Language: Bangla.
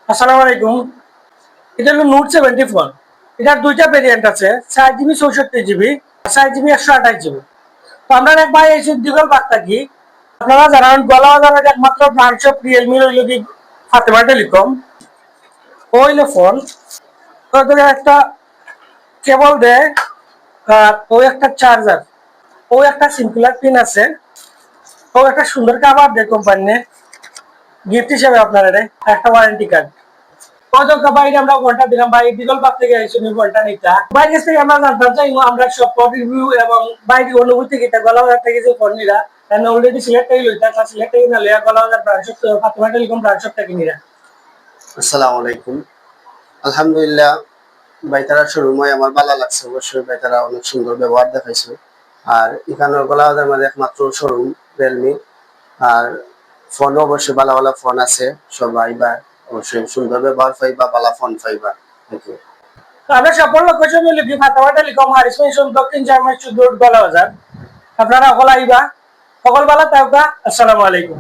আসসালামু আলাইকুম। এটা হলো নোট 74। এটার দুইটা ভেরিয়েন্ট আছে, 4 জিবি 64 জিবি, 4 জিবি 128 জিবি। তো আমরা এক ভাই এই দিগল বাদ থাকি। আপনারা জানান গলাবাজারের একমাত্র ব্রাঞ্চ অফ রিয়েলমি হইল কি ফাতেমা টেলিকম। ওইলো ফোন ওদের একটা কেবল দেয়, আর ওই একটা চার্জার, ওই একটা সিম্পলার পিন আছে, ও একটা সুন্দর কাভার দেয় কোম্পানি গিফট হিসেবে আপনার একটা ওয়ারেন্টি কার্ড। কতটা বাইরে আমরা ঘন্টা দিলাম ভাই বিকল পাক থেকে আইসি ঘন্টা নিতা বাইরে কাছ থেকে আমরা জানতাম চাই আমরা সব রিভিউ এবং বাইরে অনুভূতি কিটা গলাবাজার থেকে যে ফোননিরা এন্ড অলরেডি সিলেক্ট হয়ে লইতা ক্লাস সিলেক্ট হয়ে না লিয়া গলাবাজার ব্রাঞ্চ ফাতেমা টেলিকম ব্রাঞ্চ থেকে নিরা। আসসালামু আলাইকুম। আলহামদুলিল্লাহ, বাইতারা শোরুমে আমার ভালো লাগছে। অবশ্যই বাইতারা অনেক সুন্দর ব্যবহার দেখাইছে। আর এখানে গলাবাজার মধ্যে একমাত্র শোরুম রিয়েলমি। আর ফোন অবশ্যই ভালো ভালো ফোন আছে, সবাই বা অবশ্যই সুন্দর ব্যবহার পাইবা, ভালো ফোন পাইবা। Thank you. আমরা সকল লোকেশন মিলে কি ফাতেমা টেলিকম হারিস মেনশন দক্ষিণ জার্মান সুদূর গলাবাজার। আপনারা সকল আইবা, সকল ভালো থাকবা। আসসালামু আলাইকুম।